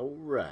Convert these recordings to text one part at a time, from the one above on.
All right.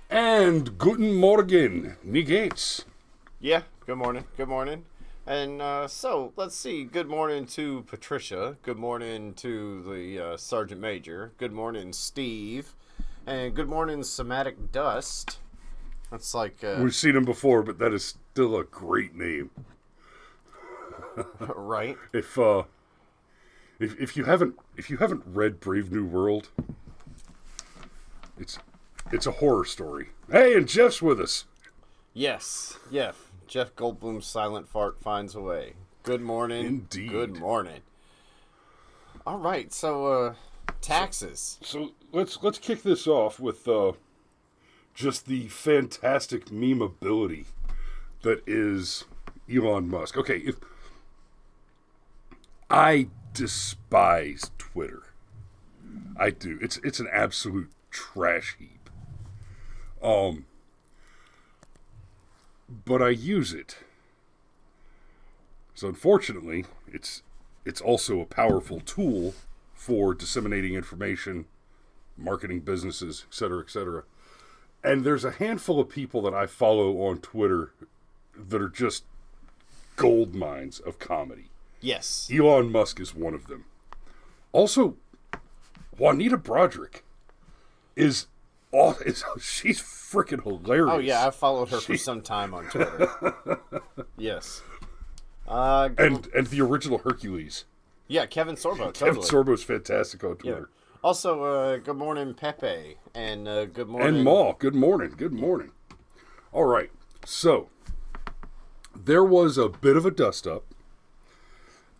And guten Morgen, wie geht's? Yeah, good morning. Good morning. And so, let's see. Good morning to Patricia. Good morning to the Sergeant Major. Good morning, Steve. And good morning, Somatic Dust. That's like... We've seen him before, but that is still a great name. Right? If you haven't read Brave New World, it's a horror story. Hey, and Jeff's with us. Yes. Yeah. Jeff Goldblum's silent fart finds a way. Good morning. Indeed. Good morning. All right. So, taxes. So let's kick this off with just the fantastic meme ability that is Elon Musk. Okay, if I despise Twitter. I do. It's an absolute trash heap. But I use it. So unfortunately, it's also a powerful tool for disseminating information, marketing businesses, etc., etc. And there's a handful of people that I follow on Twitter that are just gold mines of comedy. Yes. Elon Musk is one of them. Also, Juanita Broderick is she's freaking hilarious. Oh yeah, I've followed her for some time on Twitter. Yes. And the original Hercules. Yeah, Kevin Sorbo. Kevin Totally. Sorbo's fantastic on Twitter. Yeah. Also, good morning, Pepe, and good morning. And Ma, good morning. Good morning. All right, so there was a bit of a dust up,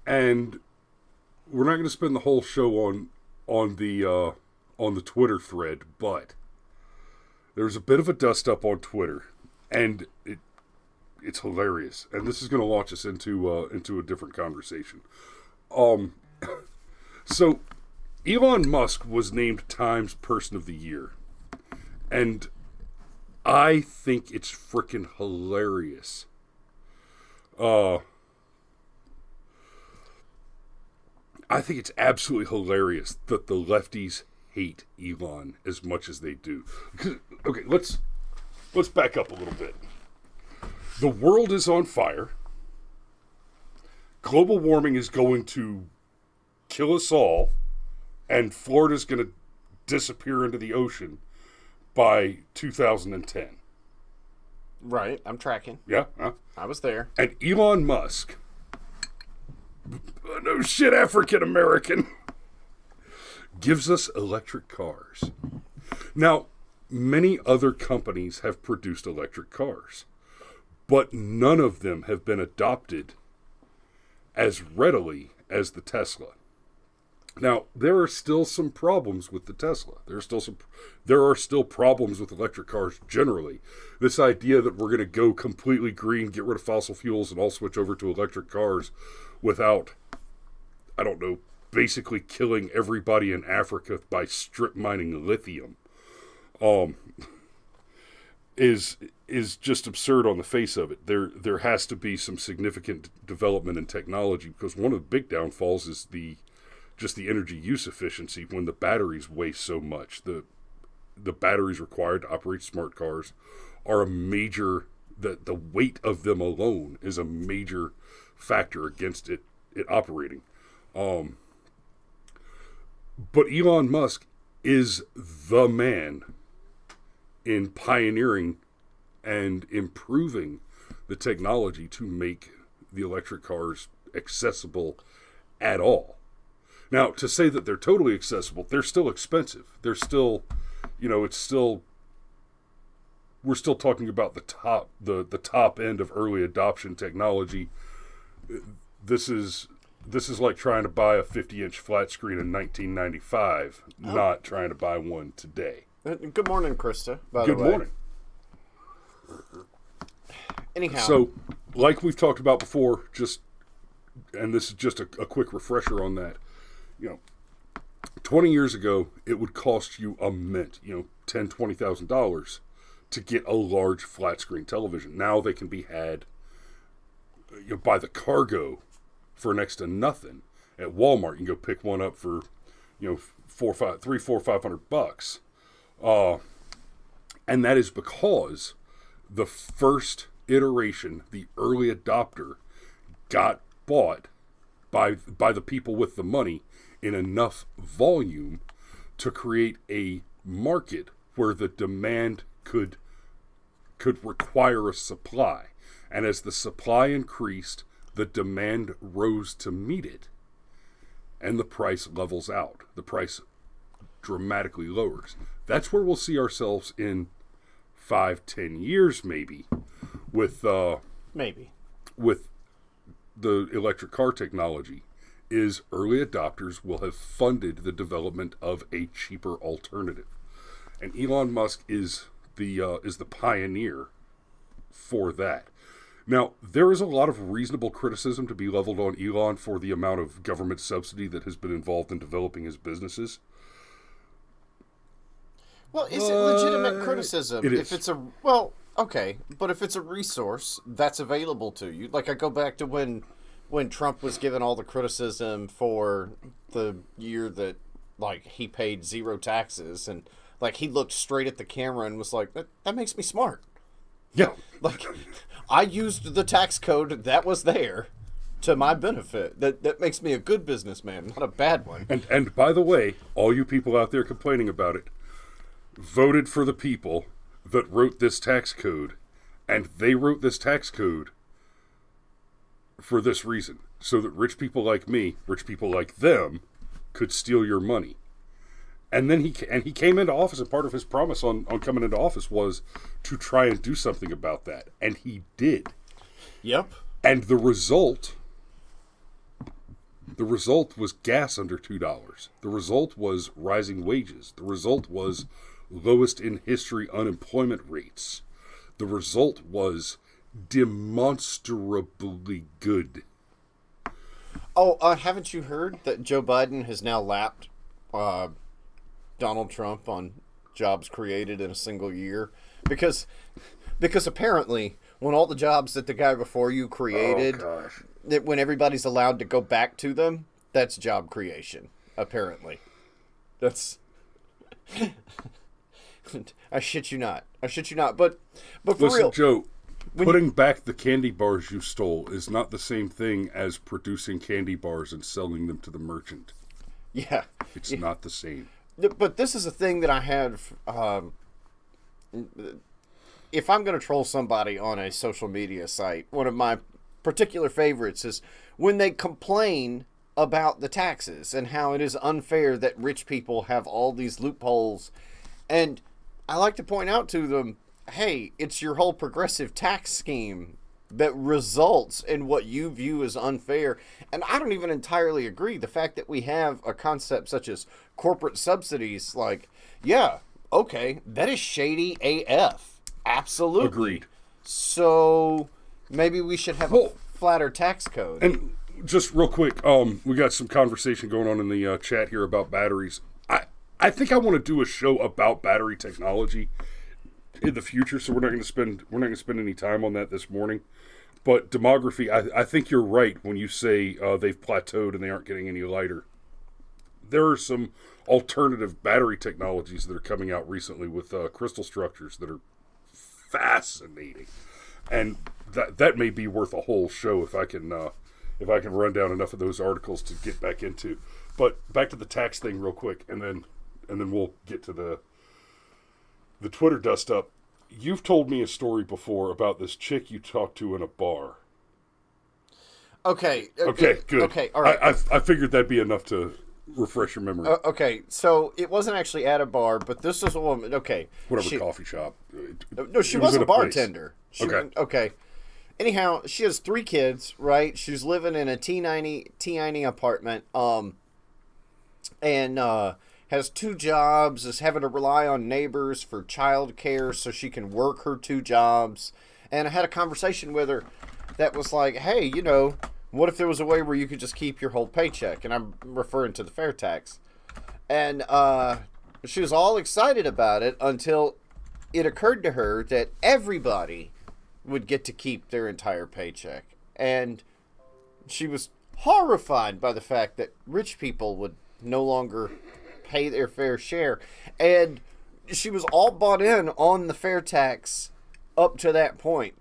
and we're not going to spend the whole show on the Twitter thread, but there's a bit of a dust up on Twitter, and it's hilarious. And this is going to launch us into a different conversation. So Elon Musk was named Time's Person of the Year, and I think it's freaking hilarious. I think it's absolutely hilarious that the lefties hate Elon as much as they do. Okay, let's back up a little bit. The world is on fire. Global warming is going to kill us all, and Florida's going to disappear into the ocean by 2010. Right, I'm tracking. Yeah? I was there. And Elon Musk, no shit, African American, gives us electric cars. Now, many other companies have produced electric cars, but none of them have been adopted as readily as the Tesla. Now, there are still some problems with the Tesla. There are still problems with electric cars generally. This idea that we're going to go completely green, get rid of fossil fuels, and all switch over to electric cars without, I don't know, basically killing everybody in Africa by strip mining lithium, is just absurd on the face of it. There has to be some significant development in technology, because one of the big downfalls is just the energy use efficiency when the batteries waste so much. The batteries required to operate smart cars are a major, the weight of them alone is a major factor against it operating. But Elon Musk is the man in pioneering and improving the technology to make the electric cars accessible at all. Now, to say that they're totally accessible, they're still expensive. They're still, we're still talking about the top end of early adoption technology. This is like trying to buy a 50-inch flat screen in 1995, not trying to buy one today. Good morning, Krista, by the way. Good morning. Anyhow. So, like we've talked about before, and this is just a quick refresher on that, 20 years ago, it would cost you a mint, $10,000, $20,000 to get a large flat screen television. Now they can be had by the cargo for next to nothing at Walmart. You can go pick one up for, $500. And that is because the first iteration, the early adopter, got bought by the people with the money in enough volume to create a market where the demand could require a supply. And as the supply increased, the demand rose to meet it, and the price levels out. The price dramatically lowers. That's where we'll see ourselves in 5-10 years, maybe, with the electric car technology. Is early adopters will have funded the development of a cheaper alternative, and Elon Musk is the pioneer for that. Now, there is a lot of reasonable criticism to be leveled on Elon for the amount of government subsidy that has been involved in developing his businesses. Well, is it legitimate criticism? It is. If it's okay, but if it's a resource that's available to you, like I go back to when Trump was given all the criticism for the year that, like, he paid zero taxes, and, like, he looked straight at the camera and was like, that makes me smart. Yeah. Like, I used the tax code that was there to my benefit. That makes me a good businessman, not a bad one. And by the way, all you people out there complaining about it, voted for the people that wrote this tax code, and they wrote this tax code for this reason, so that rich people like me, rich people like them, could steal your money. And then he came into office, and part of his promise on coming into office was to try and do something about that, and he did. Yep. And the result was gas under $2. The result was rising wages. The result was lowest in history unemployment rates. The result was demonstrably good. Oh, haven't you heard that Joe Biden has now lapped Donald Trump on jobs created in a single year? Because apparently, when all the jobs that the guy before you created, when everybody's allowed to go back to them, that's job creation. Apparently, that's. I shit you not. But for listen, real, Joe. Putting back the candy bars you stole is not the same thing as producing candy bars and selling them to the merchant. Yeah. It's not the same. But this is a thing that I have. If I'm going to troll somebody on a social media site, one of my particular favorites is when they complain about the taxes and how it is unfair that rich people have all these loopholes. And I like to point out to them, hey, it's your whole progressive tax scheme that results in what you view as unfair. And I don't even entirely agree. The fact that we have a concept such as corporate subsidies, like, yeah, okay, that is shady AF. Absolutely. Agreed. So maybe we should have a flatter tax code. And just real quick, we got some conversation going on in the chat here about batteries. I think I want to do a show about battery technology in the future, so we're not going to spend any time on that this morning. But demography, I think you're right when you say they've plateaued and they aren't getting any lighter. There are some alternative battery technologies that are coming out recently with crystal structures that are fascinating, and that may be worth a whole show if I can run down enough of those articles to get back into. But back to the tax thing real quick, and then we'll get to the Twitter dust up. You've told me a story before about this chick you talked to in a bar. Okay, good. Okay, all right. I figured that'd be enough to refresh your memory. Okay, so it wasn't actually at a bar, but this is a woman. Okay, Whatever coffee shop. No, she was a bartender. Okay. Anyhow, she has 3 kids, right? She's living in a T90 apartment, and has 2 jobs, is having to rely on neighbors for child care so she can work her 2 jobs. And I had a conversation with her that was like, hey, you know, what if there was a way where you could just keep your whole paycheck? And I'm referring to the fair tax. And she was all excited about it until it occurred to her that everybody would get to keep their entire paycheck. And she was horrified by the fact that rich people would no longer pay their fair share. And she was all bought in on the fair tax up to that point.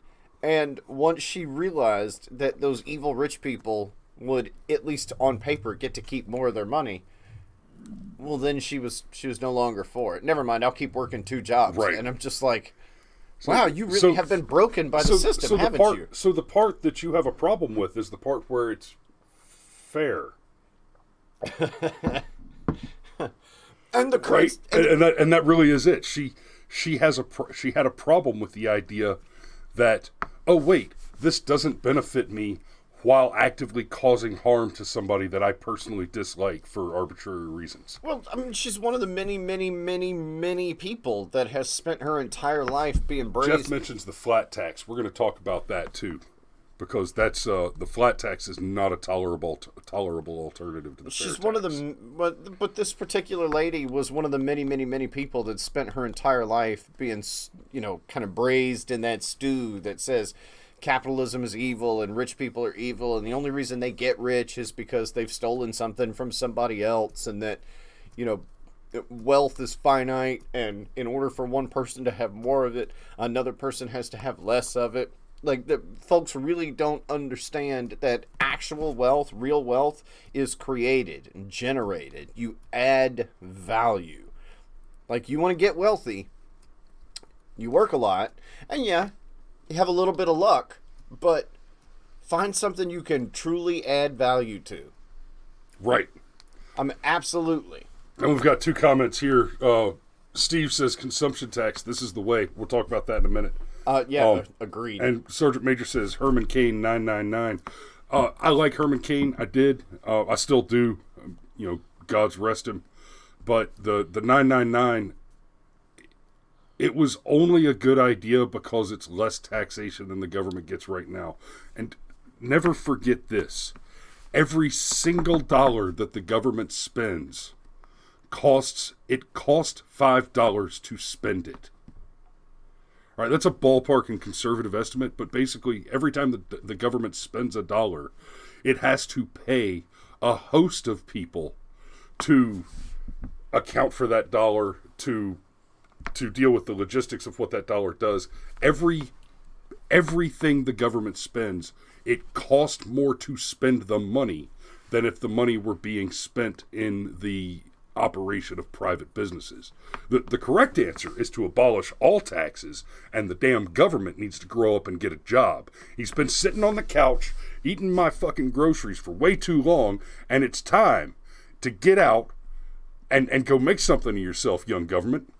And once she realized that those evil rich people would, at least on paper, get to keep more of their money, well, then she was no longer for it. Never mind, I'll keep working 2 jobs. Right. And I'm just like, wow, you really have been broken by the system, haven't you? So the part that you have a problem with is the part where it's fair. And the crazy, right? and that really is it. She had a problem with the idea that, oh wait, this doesn't benefit me while actively causing harm to somebody that I personally dislike for arbitrary reasons. Well, I mean, she's one of the many people that has spent her entire life being brazen. Jeff mentions the flat tax. We're going to talk about that too, because that's the flat tax is not a tolerable alternative to the fair She's tax. one of the, but this particular lady was one of the many people that spent her entire life being, you know, kind of braised in that stew that says capitalism is evil and rich people are evil, and the only reason they get rich is because they've stolen something from somebody else, and that, you know, wealth is finite, and in order for one person to have more of it, another person has to have less of it. Like, the folks really don't understand that actual wealth, real wealth, is created and generated. You add value. Like, you want to get wealthy, you work a lot, and yeah, you have a little bit of luck, but find something you can truly add value to. Right. Absolutely. And we've got 2 comments here. Steve says consumption tax, this is the way. We'll talk about that in a minute. Agreed. And Sergeant Major says Herman Cain 999. I like Herman Cain. I did. I still do. You know, God's rest him. But the 999, it was only a good idea because it's less taxation than the government gets right now. And never forget this. Every single dollar that the government spends cost $5 to spend it. All right, that's a ballpark and conservative estimate, but basically every time the government spends $1, it has to pay a host of people to account for that dollar, to deal with the logistics of what that dollar does. Everything the government spends, it costs more to spend the money than if the money were being spent in the operation of private businesses. The correct answer is to abolish all taxes, and the damn government needs to grow up and get a job. He's been sitting on the couch eating my fucking groceries for way too long, and it's time to get out and go make something of yourself, young government.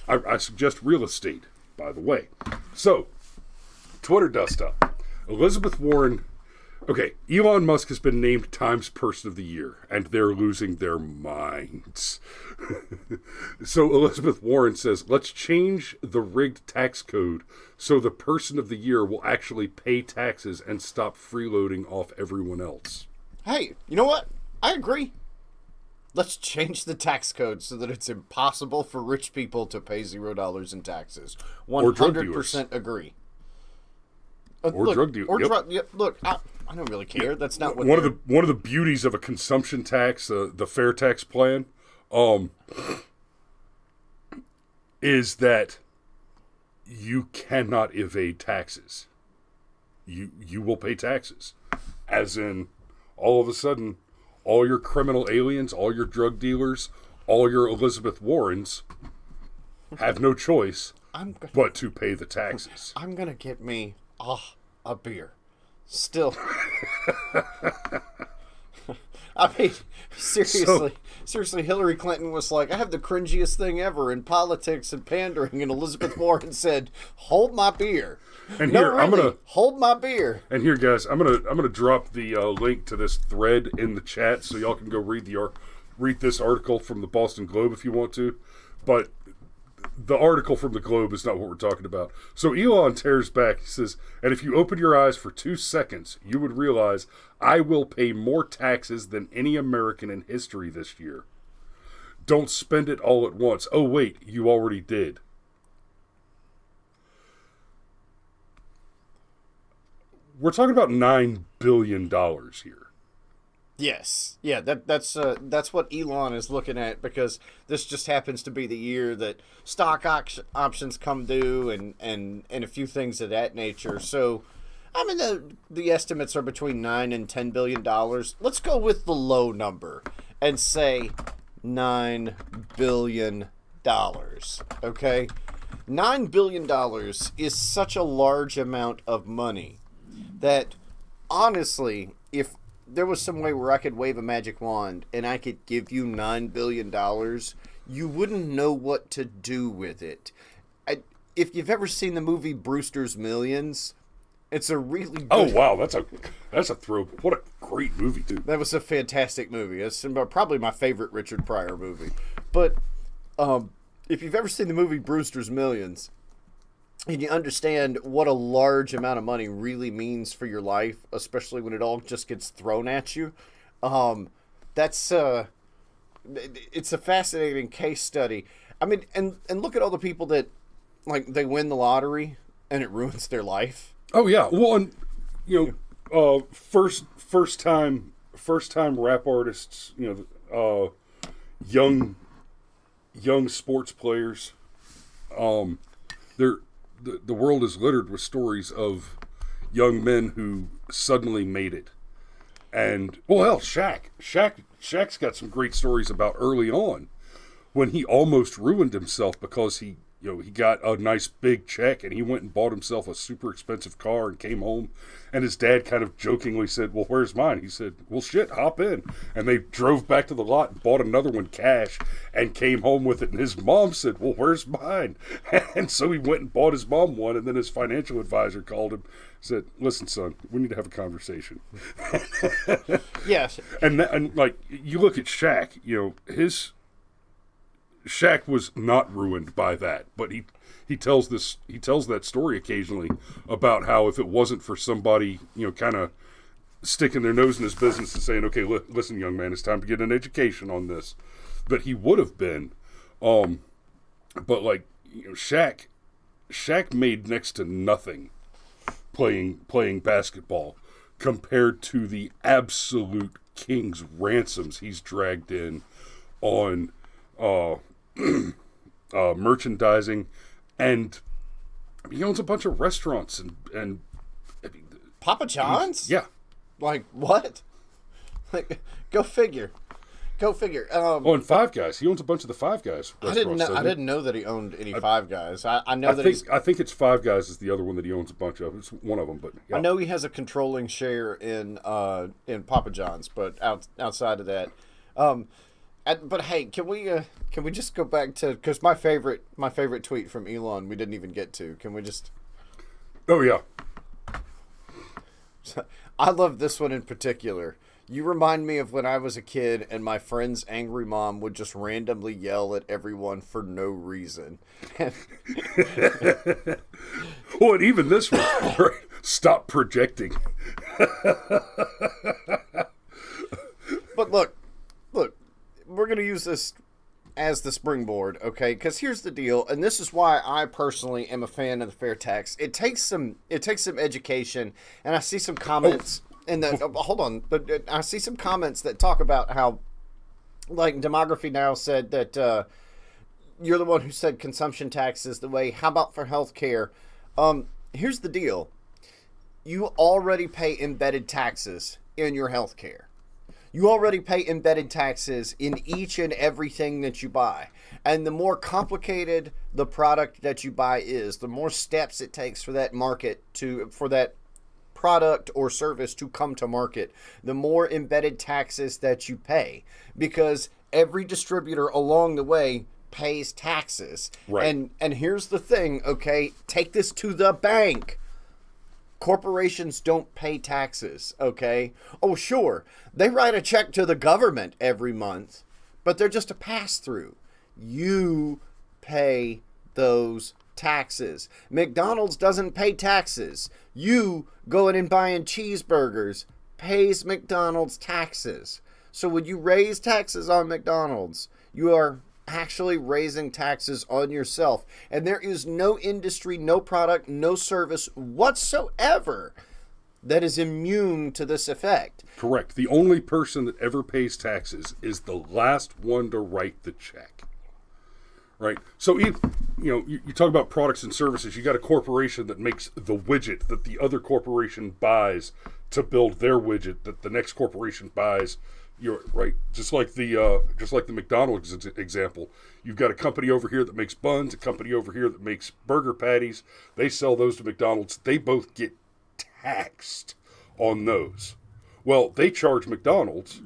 I suggest real estate, by the way. So, Twitter dust up. Elizabeth Warren. Okay, Elon Musk has been named Times Person of the Year, and they're losing their minds. So Elizabeth Warren says, let's change the rigged tax code so the Person of the Year will actually pay taxes and stop freeloading off everyone else. Hey, you know what? I agree. Let's change the tax code so that it's impossible for rich people to pay $0 in taxes. 100% agree. Drug dealers. Yep. Look, I don't really care. That's not what one of the beauties of a consumption tax, the fair tax plan, is that you cannot evade taxes. You will pay taxes, as in all of a sudden, all your criminal aliens, all your drug dealers, all your Elizabeth Warrens have no choice but to pay the taxes. I'm gonna get me a beer. Still. I mean, seriously, Hillary Clinton was like, I have the cringiest thing ever in politics and pandering, and Elizabeth Warren said, hold my beer. And no, here, really, I'm gonna hold my beer. And here, guys, I'm gonna drop the link to this thread in the chat so y'all can go read this article from the Boston Globe if you want to. But the article from the Globe is not what we're talking about. So Elon tears back. He says, and if you open your eyes for 2 seconds, you would realize I will pay more taxes than any American in history this year. Don't spend it all at once. Oh, wait, you already did. We're talking about $9 billion here. Yes. Yeah, that's what Elon is looking at, because this just happens to be the year that stock options come due and a few things of that nature. So, I mean, the estimates are between $9 and $10 billion. Let's go with the low number and say $9 billion. Okay? $9 billion is such a large amount of money that, honestly, if there was some way where I could wave a magic wand and I could give you $9 billion, you wouldn't know what to do with it. If you've ever seen the movie Brewster's Millions, it's a really good... Oh, wow, that's a throw. What a great movie, dude. That was a fantastic movie. It's probably my favorite Richard Pryor movie. But if you've ever seen the movie Brewster's Millions, and you understand what a large amount of money really means for your life, especially when it all just gets thrown at you, it's a fascinating case study. I mean, and look at all the people that, like, they win the lottery and it ruins their life. Oh yeah, well, and first time rap artists, young sports players, the world is littered with stories of young men who suddenly made it. And, well, hell, Shaq's got some great stories about early on when he almost ruined himself because he got a nice big check and he went and bought himself a super expensive car and came home, and his dad kind of jokingly said, well, where's mine? He said, well, shit, hop in. And they drove back to the lot and bought another one cash and came home with it. And his mom said, well, where's mine? And so he went and bought his mom one, and then his financial advisor called him, said, listen, son, we need to have a conversation. Yes. And like, you look at Shaq, Shaq was not ruined by that, but he tells that story occasionally about how if it wasn't for somebody, kind of sticking their nose in his business and saying, okay, listen, young man, it's time to get an education on this, that he would have been. But like, Shaq made next to nothing playing basketball compared to the absolute king's ransoms he's dragged in on merchandising, and he owns a bunch of restaurants and Papa John's? Yeah. Like, what? Like, go figure. And Five Guys. He owns a bunch of the Five Guys restaurants. I didn't know that he owned any Five Guys. I think it's Five Guys is the other one that he owns a bunch of. It's one of them, but yeah. I know he has a controlling share in Papa John's, but outside of that, But hey, can we just go back to, because my favorite tweet from Elon we didn't even get to. Can we just? Oh yeah. I love this one in particular. You remind me of when I was a kid and my friend's angry mom would just randomly yell at everyone for no reason. Well, and even this one, right? Stop projecting. But look, we're going to use this as the springboard, okay? Because here's the deal, and this is why I personally am a fan of the fair tax. It takes some education, and I see some comments in the hold on, but I see some comments that talk about how, like, Demography Now said that you're the one who said consumption tax is the way. How about for healthcare? Here's the deal: you already pay embedded taxes in your healthcare. You already pay embedded taxes in each and everything that you buy. And the more complicated the product that you buy is, the more steps it takes for that for that product or service to come to market, the more embedded taxes that you pay. Because every distributor along the way pays taxes. Right. And here's the thing, okay? Take this to the bank. Corporations don't pay taxes, okay? Oh, sure, they write a check to the government every month, but they're just a pass-through. You pay those taxes. McDonald's doesn't pay taxes. You going and buying cheeseburgers pays McDonald's taxes. So when you raise taxes on McDonald's, you are actually raising taxes on yourself. And there is no industry, no product, no service whatsoever that is immune to this effect. Correct. The only person that ever pays taxes is the last one to write the check. Right? So, you talk about products and services. You got a corporation that makes the widget that the other corporation buys to build their widget that the next corporation buys. You're right. Just like the McDonald's example, you've got a company over here that makes buns, a company over here that makes burger patties. They sell those to McDonald's. They both get taxed on those. Well, they charge McDonald's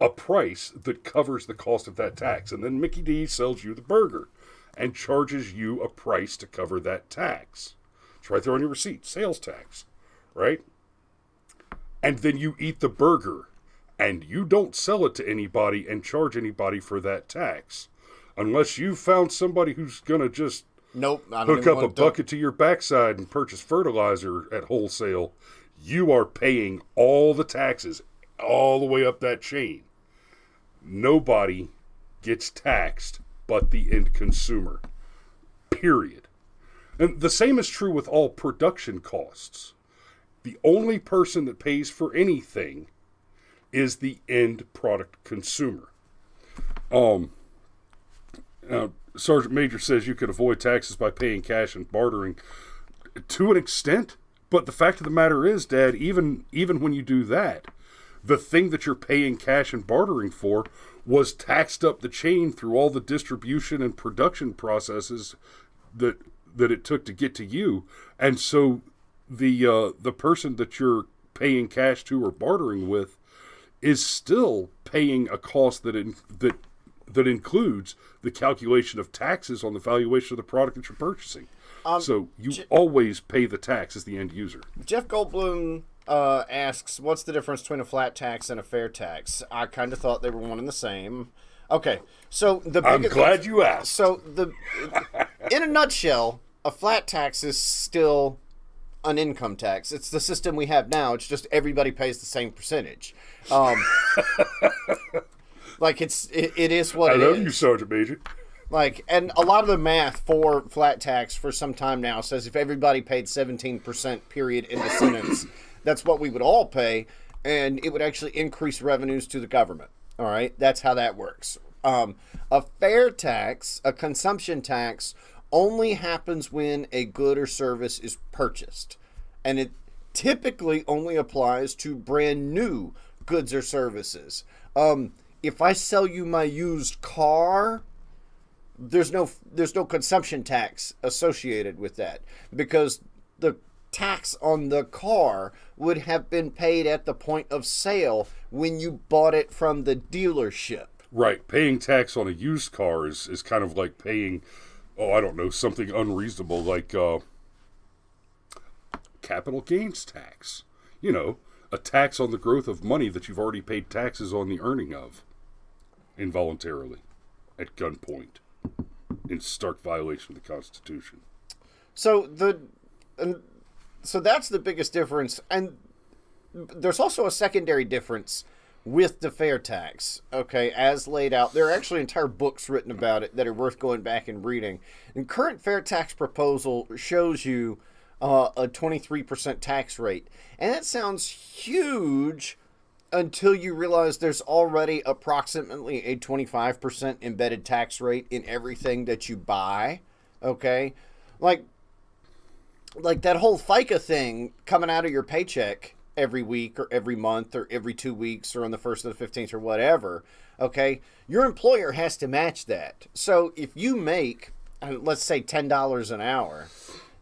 a price that covers the cost of that tax, and then Mickey D sells you the burger and charges you a price to cover that tax. It's right there on your receipt, sales tax, right? And then you eat the burger. And you don't sell it to anybody and charge anybody for that tax. Unless you found somebody who's going to just hook up a bucket to your backside and purchase fertilizer at wholesale, you are paying all the taxes all the way up that chain. Nobody gets taxed but the end consumer. Period. And the same is true with all production costs. The only person that pays for anything is the end product consumer. Sergeant Major says you could avoid taxes by paying cash and bartering to an extent, but the fact of the matter is, Dad, even when you do that, the thing that you're paying cash and bartering for was taxed up the chain through all the distribution and production processes that it took to get to you, and so the person that you're paying cash to or bartering with is still paying a cost that includes the calculation of taxes on the valuation of the product that you're purchasing. So you always pay the tax as the end user. Jeff Goldblum asks, what's the difference between a flat tax and a fair tax? I kind of thought they were one and the same. Okay, so I'm glad you asked. So in a nutshell, a flat tax is still an income tax. It's the system we have now. It's just everybody pays the same percentage. Like it is what it is. I love you, Sergeant Major. Like, and a lot of the math for flat tax for some time now says if everybody paid 17% period in the sentence, that's what we would all pay, and it would actually increase revenues to the government. All right, that's how that works. A fair tax, a consumption tax, only happens when a good or service is purchased, and it typically only applies to brand new goods or services. If I sell you my used car, there's no consumption tax associated with that, because the tax on the car would have been paid at the point of sale when you bought it from the dealership. Right. Paying tax on a used car is kind of like paying, I don't know, something unreasonable like capital gains tax. You know, a tax on the growth of money that you've already paid taxes on the earning of involuntarily at gunpoint in stark violation of the Constitution. So so that's the biggest difference, and there's also a secondary difference with the fair tax, okay, as laid out. There are actually entire books written about it that are worth going back and reading. And current fair tax proposal shows you a 23% tax rate. And that sounds huge until you realize there's already approximately a 25% embedded tax rate in everything that you buy, okay? Like that whole FICA thing coming out of your paycheck every week or every month or every 2 weeks or on the 1st or the 15th or whatever, okay, your employer has to match that. So if you make, let's say, $10 an hour,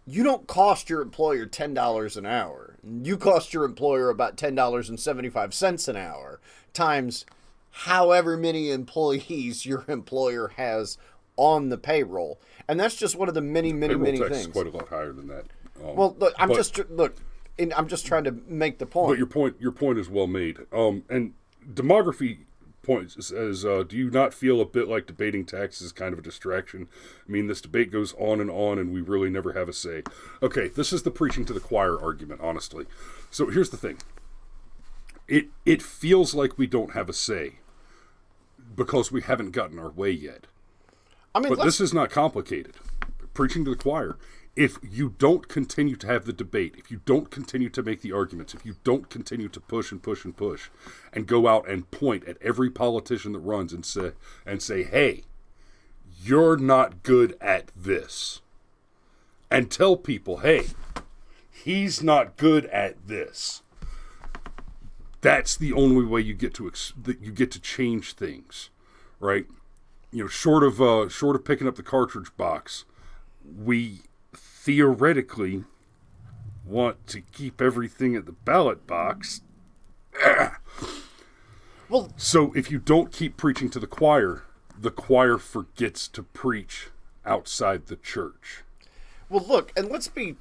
you don't cost your employer $10 an hour. You cost your employer about $10.75 an hour times however many employees your employer has on the payroll. And that's just one of the many things. Is quite a lot higher than that. Well, look, I'm just trying to make the point. But your point is well made. And demography points says, do you not feel a bit like debating taxes is kind of a distraction? I mean, this debate goes on, and we really never have a say. Okay, this is the preaching to the choir argument, honestly. So here's the thing. It feels like we don't have a say because we haven't gotten our way yet. I mean, but this is not complicated. Preaching to the choir. If you don't continue to have the debate, if you don't continue to make the arguments, if you don't continue to push and push and push and go out and point at every politician that runs and say, hey, you're not good at this. And tell people, hey, he's not good at this. That's the only way you get to change things, right? You know, short of picking up the cartridge box, we theoretically want to keep everything at the ballot box. Well, so if you don't keep preaching to the choir forgets to preach outside the church. Well, look, and let's be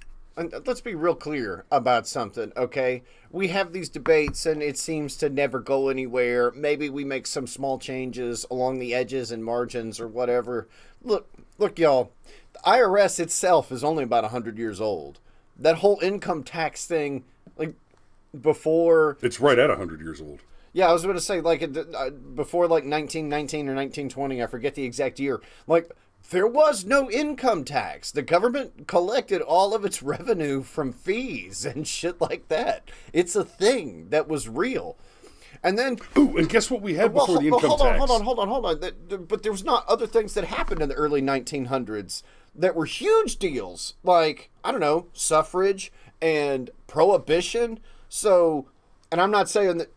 real clear about something, okay? We have these debates, and it seems to never go anywhere. Maybe we make some small changes along the edges and margins or whatever. Look, y'all. The IRS itself is only about 100 years old. That whole income tax thing, like, before... It's right at 100 years old. Yeah, I was going to say, like, before, like, 1919 or 1920, I forget the exact year. Like, there was no income tax. The government collected all of its revenue from fees and shit like that. It's a thing that was real. And then... Ooh, and guess what we had before the income tax? Hold on. But there was not other things that happened in the early 1900s that were huge deals. Like, I don't know, suffrage and prohibition. So, and I'm not saying that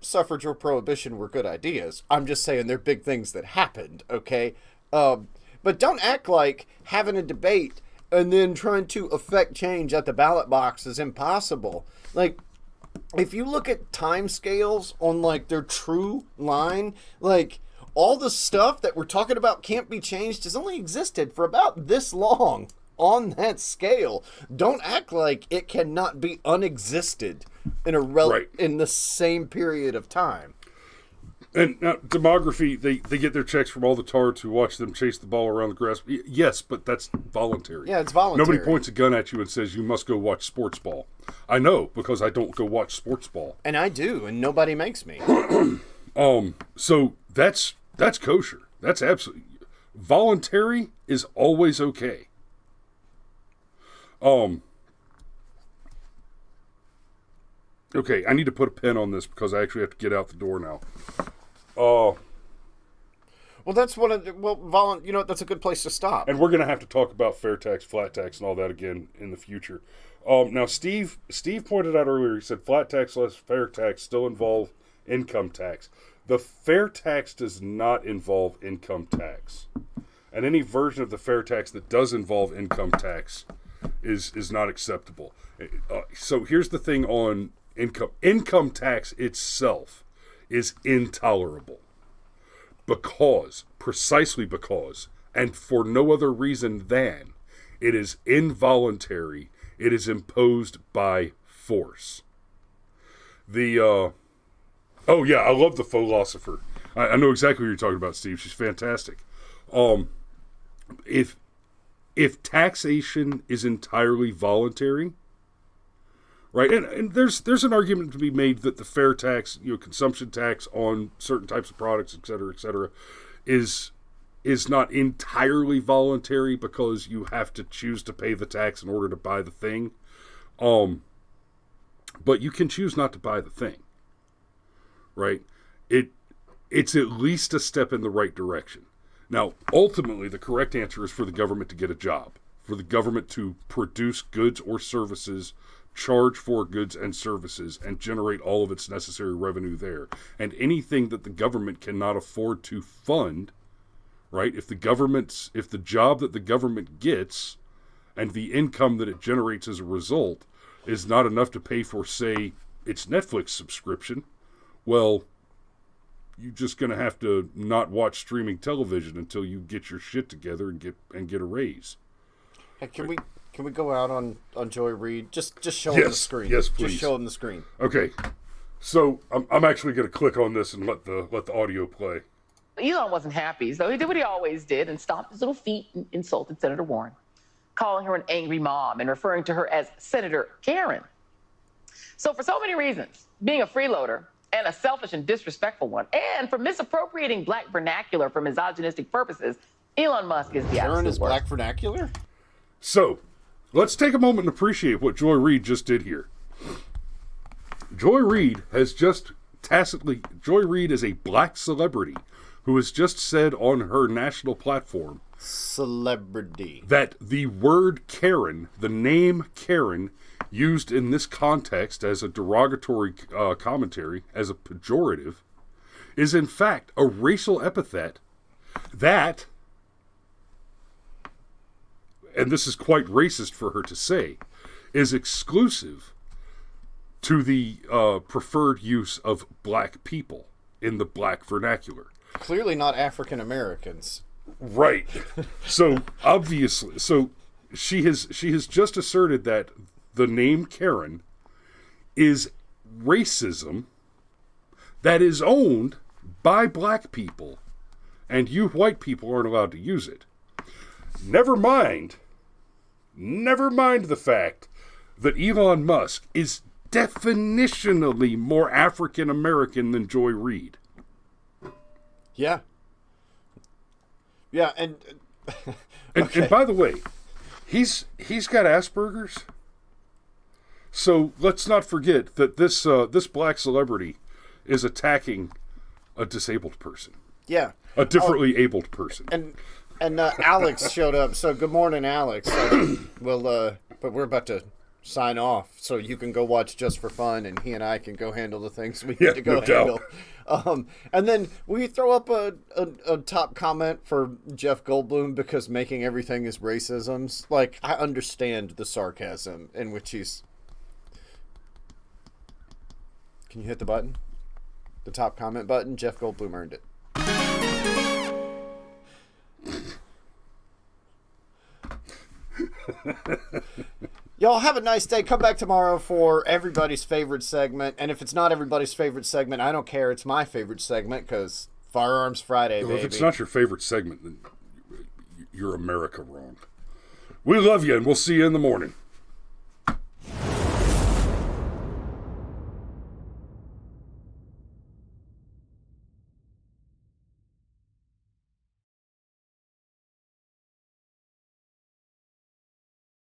suffrage or prohibition were good ideas. I'm just saying they're big things that happened, okay? But don't act like having a debate and then trying to affect change at the ballot box is impossible. Like, if you look at time scales on, like, their true line, like, all the stuff that we're talking about can't be changed has only existed for about this long on that scale. Don't act like it cannot be unexisted in in the same period of time. And now, demography, they get their checks from all the tards who watch them chase the ball around the grass. Yes, but that's voluntary. Yeah, it's voluntary. Nobody points a gun at you and says you must go watch sports ball. I know, because I don't go watch sports ball. And I do, and nobody makes me. So that's kosher. That's absolutely... Voluntary is always okay. Okay, I need to put a pin on this because I actually have to get out the door now. Well, that's one of the, that's a good place to stop. And we're going to have to talk about fair tax, flat tax, and all that again in the future. Now, Steve pointed out earlier, he said flat tax less fair tax still involve income tax. The fair tax does not involve income tax. And any version of the fair tax that does involve income tax is not acceptable. So here's the thing on income. Income tax itself is intolerable. precisely because, and for no other reason than, it is involuntary. It is imposed by force. Oh yeah, I love the philosopher. I know exactly what you're talking about, Steve. She's fantastic. If taxation is entirely voluntary, right? And there's an argument to be made that the fair tax, consumption tax on certain types of products, et cetera, is not entirely voluntary because you have to choose to pay the tax in order to buy the thing. But you can choose not to buy the thing, right? It's at least a step in the right direction. Now, ultimately, the correct answer is for the government to get a job, for the government to produce goods or services, charge for goods and services, and generate all of its necessary revenue there. And anything that the government cannot afford to fund, right? If the job that the government gets and the income that it generates as a result is not enough to pay for, say, its Netflix subscription, well, you're just going to have to not watch streaming television until you get your shit together and get a raise. Hey, can we go out on Joy Reid? Just show him the screen. Yes, please. Just show him the screen. Okay. So I'm actually going to click on this and let the audio play. Elon wasn't happy, so he did what he always did and stomped his little feet and insulted Senator Warren, calling her an angry mom and referring to her as Senator Karen. So for so many reasons, being a freeloader and a selfish and disrespectful one, and for misappropriating black vernacular for misogynistic purposes, Elon Musk is the Karen absolute is worst. black vernacular? So, let's take a moment and appreciate what Joy Reid just did here. Joy Reid is a black celebrity who has just said on her national platform Celebrity. that the word Karen, the name Karen, used in this context as a derogatory commentary, as a pejorative, is in fact a racial epithet that, and this is quite racist for her to say, is exclusive to the preferred use of black people in the black vernacular. Clearly not African Americans. Right. So obviously, she has just asserted that the name Karen is racism that is owned by black people, and you white people aren't allowed to use it. Never mind the fact that Elon Musk is definitionally more African American than Joy Reid. Yeah. Yeah, and And by the way, he's got Asperger's. So let's not forget that this black celebrity is attacking a disabled person. Yeah. A differently abled person. And Alex showed up. So good morning, Alex. But we're about to sign off, so you can go watch Just for Fun, and he and I can go handle the things we need to go handle. And then we throw up a top comment for Jeff Goldblum because making everything is racism. Like, I understand the sarcasm in which he's. Can you hit the button? The top comment button? Jeff Goldblum earned it. Y'all have a nice day. Come back tomorrow for everybody's favorite segment. And if it's not everybody's favorite segment, I don't care. It's my favorite segment because Firearms Friday, baby. If it's not your favorite segment, then you're America wrong. We love you, and we'll see you in the morning.